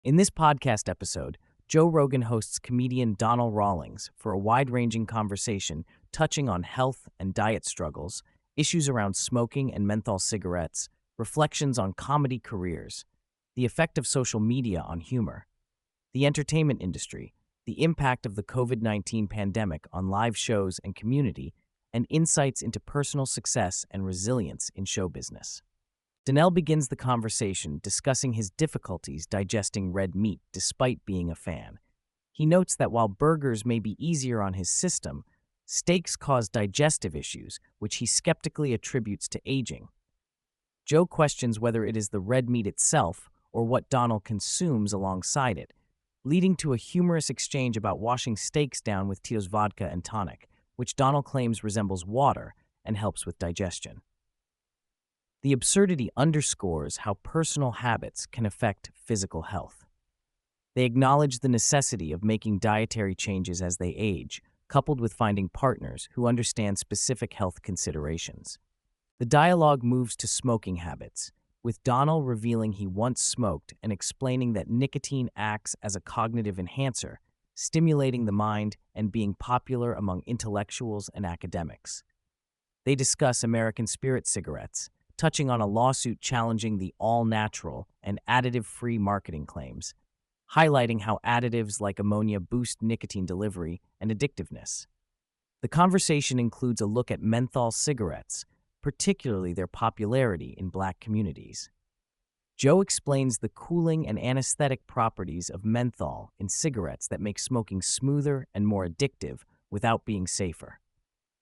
In this podcast episode, Joe Rogan hosts comedian Donnell Rawlings for a wide-ranging conversation touching on health and diet struggles, issues around smoking and menthol cigarettes, reflections on comedy careers, the effect of social media on humor, the entertainment industry, the impact of the COVID-19 pandemic on live shows and community, and insights into personal success and resilience in show business. Donnell begins the conversation discussing his difficulties digesting red meat despite being a fan. He notes that while burgers may be easier on his system, steaks cause digestive issues, which he skeptically attributes to aging. Joe questions whether it is the red meat itself or what Donnell consumes alongside it, leading to a humorous exchange about washing steaks down with Tito's vodka and tonic, which Donnell claims resembles water and helps with digestion. The absurdity underscores how personal habits can affect physical health. They acknowledge the necessity of making dietary changes as they age, coupled with finding partners who understand specific health considerations. The dialogue moves to smoking habits, with Donnell revealing he once smoked and explaining that nicotine acts as a cognitive enhancer, stimulating the mind and being popular among intellectuals and academics. They discuss American Spirit cigarettes, touching on a lawsuit challenging the all-natural and additive-free marketing claims, highlighting how additives like ammonia boost nicotine delivery and addictiveness. The conversation includes a look at menthol cigarettes, particularly their popularity in Black communities. Joe explains the cooling and anesthetic properties of menthol in cigarettes that make smoking smoother and more addictive without being safer.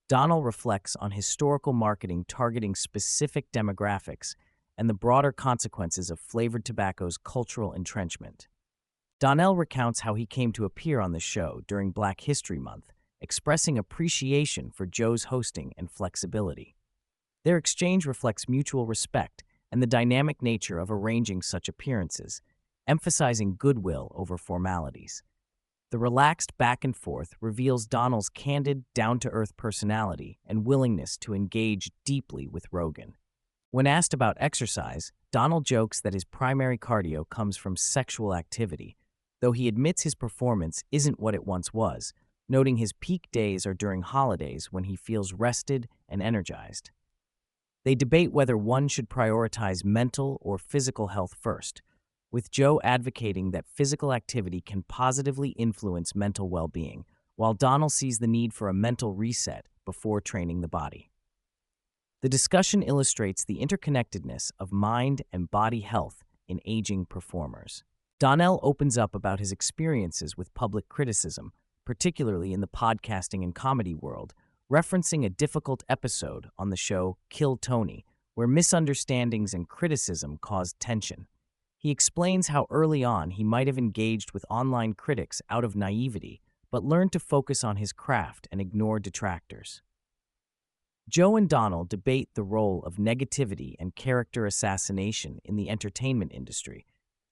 Donnell reflects on historical marketing targeting specific demographics and the broader consequences of flavored tobacco's cultural entrenchment. Donnell recounts how he came to appear on the show during Black History Month, expressing appreciation for Joe's hosting and flexibility. Their exchange reflects mutual respect and the dynamic nature of arranging such appearances, emphasizing goodwill over formalities. The relaxed back and forth reveals Donnell's candid, down-to-earth personality and willingness to engage deeply with Rogan. When asked about exercise, Donnell jokes that his primary cardio comes from sexual activity, though he admits his performance isn't what it once was, noting his peak days are during holidays when he feels rested and energized. They debate whether one should prioritize mental or physical health first, with Joe advocating that physical activity can positively influence mental well-being, while Donnell sees the need for a mental reset before training the body. The discussion illustrates the interconnectedness of mind and body health in aging performers. Donnell opens up about his experiences with public criticism, particularly in the podcasting and comedy world, referencing a difficult episode on the show Kill Tony, where misunderstandings and criticism caused tension. He explains how early on he might have engaged with online critics out of naivety, but learned to focus on his craft and ignore detractors. Joe and Donnell debate the role of negativity and character assassination in the entertainment industry,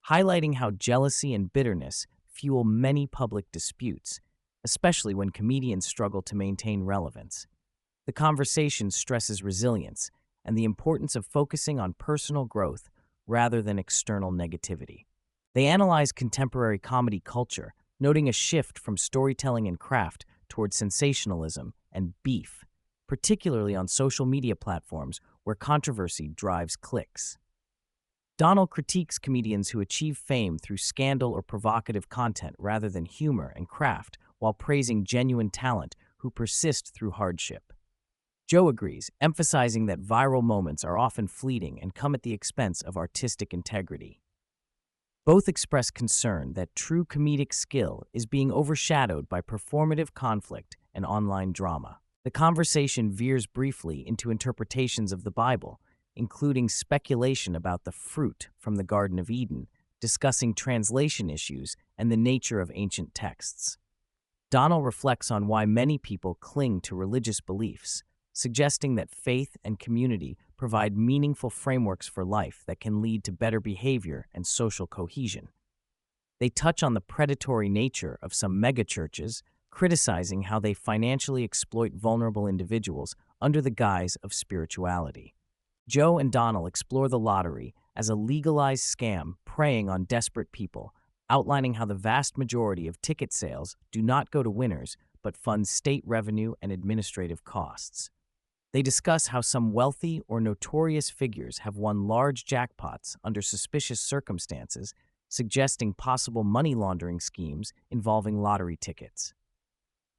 highlighting how jealousy and bitterness fuel many public disputes, especially when comedians struggle to maintain relevance. The conversation stresses resilience and the importance of focusing on personal growth rather than external negativity. They analyze contemporary comedy culture, noting a shift from storytelling and craft toward sensationalism and beef, particularly on social media platforms where controversy drives clicks. Donnell critiques comedians who achieve fame through scandal or provocative content rather than humor and craft, while praising genuine talent who persist through hardship. Joe agrees, emphasizing that viral moments are often fleeting and come at the expense of artistic integrity. Both express concern that true comedic skill is being overshadowed by performative conflict and online drama. The conversation veers briefly into interpretations of the Bible, including speculation about the fruit from the Garden of Eden, discussing translation issues and the nature of ancient texts. Donnell reflects on why many people cling to religious beliefs, suggesting that faith and community provide meaningful frameworks for life that can lead to better behavior and social cohesion. They touch on the predatory nature of some megachurches, criticizing how they financially exploit vulnerable individuals under the guise of spirituality. Joe and Donnell explore the lottery as a legalized scam preying on desperate people, outlining how the vast majority of ticket sales do not go to winners but fund state revenue and administrative costs. They discuss how some wealthy or notorious figures have won large jackpots under suspicious circumstances, suggesting possible money laundering schemes involving lottery tickets.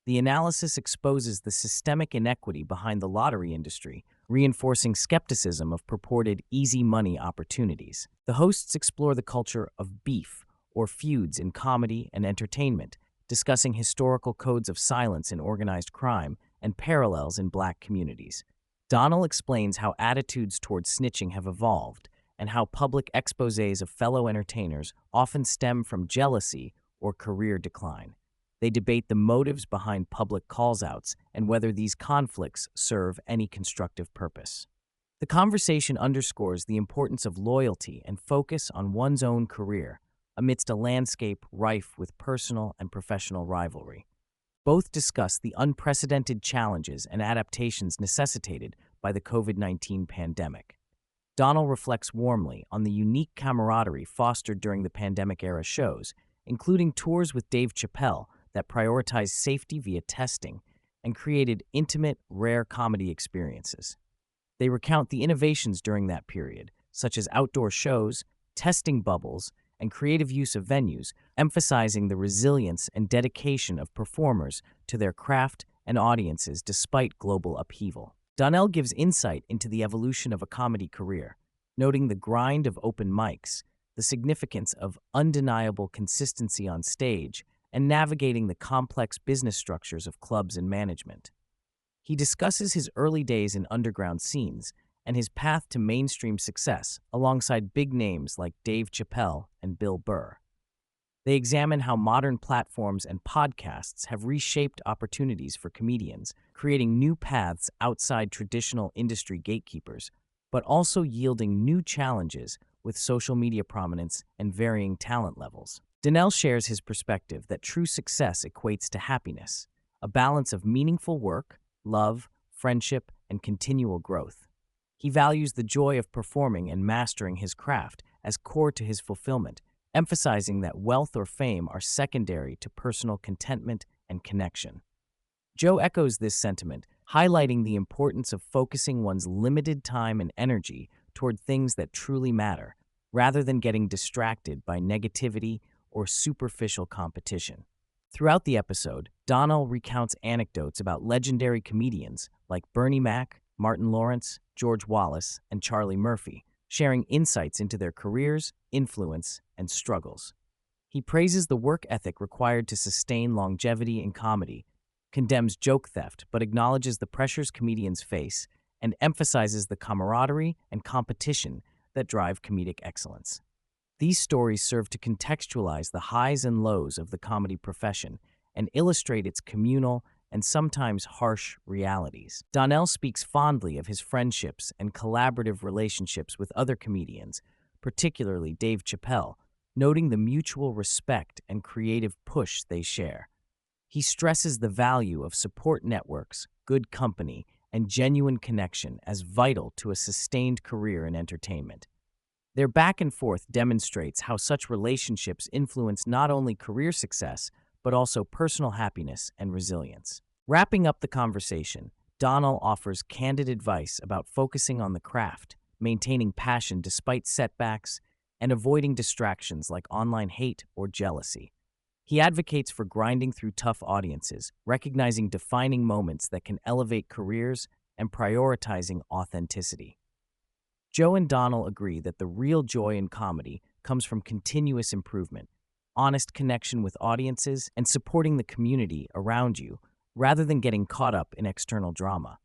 The analysis exposes the systemic inequity behind the lottery industry, reinforcing skepticism of purported easy money opportunities. The hosts explore the culture of beef or feuds in comedy and entertainment, discussing historical codes of silence in organized crime and parallels in Black communities. Donnell explains how attitudes toward snitching have evolved and how public exposés of fellow entertainers often stem from jealousy or career decline. They debate the motives behind public calls-outs and whether these conflicts serve any constructive purpose. The conversation underscores the importance of loyalty and focus on one's own career amidst a landscape rife with personal and professional rivalry. Both discuss the unprecedented challenges and adaptations necessitated by the COVID-19 pandemic. Donnell reflects warmly on the unique camaraderie fostered during the pandemic-era shows, including tours with Dave Chappelle that prioritized safety via testing and created intimate, rare comedy experiences. They recount the innovations during that period, such as outdoor shows, testing bubbles, and creative use of venues, emphasizing the resilience and dedication of performers to their craft and audiences despite global upheaval. Donnell gives insight into the evolution of a comedy career, noting the grind of open mics, the significance of undeniable consistency on stage, and navigating the complex business structures of clubs and management. He discusses his early days in underground scenes and his path to mainstream success alongside big names like Dave Chappelle and Bill Burr. They examine how modern platforms and podcasts have reshaped opportunities for comedians, creating new paths outside traditional industry gatekeepers, but also yielding new challenges with social media prominence and varying talent levels. Donnell shares his perspective that true success equates to happiness, a balance of meaningful work, love, friendship, and continual growth. He values the joy of performing and mastering his craft as core to his fulfillment, emphasizing that wealth or fame are secondary to personal contentment and connection. Joe echoes this sentiment, highlighting the importance of focusing one's limited time and energy toward things that truly matter, rather than getting distracted by negativity or superficial competition. Throughout the episode, Donnell recounts anecdotes about legendary comedians like Bernie Mac, Martin Lawrence, George Wallace, and Charlie Murphy, sharing insights into their careers, influence, and struggles. He praises the work ethic required to sustain longevity in comedy, condemns joke theft but acknowledges the pressures comedians face, and emphasizes the camaraderie and competition that drive comedic excellence. These stories serve to contextualize the highs and lows of the comedy profession and illustrate its communal and sometimes harsh realities. Donnell speaks fondly of his friendships and collaborative relationships with other comedians, particularly Dave Chappelle, noting the mutual respect and creative push they share. He stresses the value of support networks, good company, and genuine connection as vital to a sustained career in entertainment. Their back and forth demonstrates how such relationships influence not only career success, but also personal happiness and resilience. Wrapping up the conversation, Donnell offers candid advice about focusing on the craft, maintaining passion despite setbacks, and avoiding distractions like online hate or jealousy. He advocates for grinding through tough audiences, recognizing defining moments that can elevate careers, and prioritizing authenticity. Joe and Donnell agree that the real joy in comedy comes from continuous improvement, honest connection with audiences, and supporting the community around you rather than getting caught up in external drama.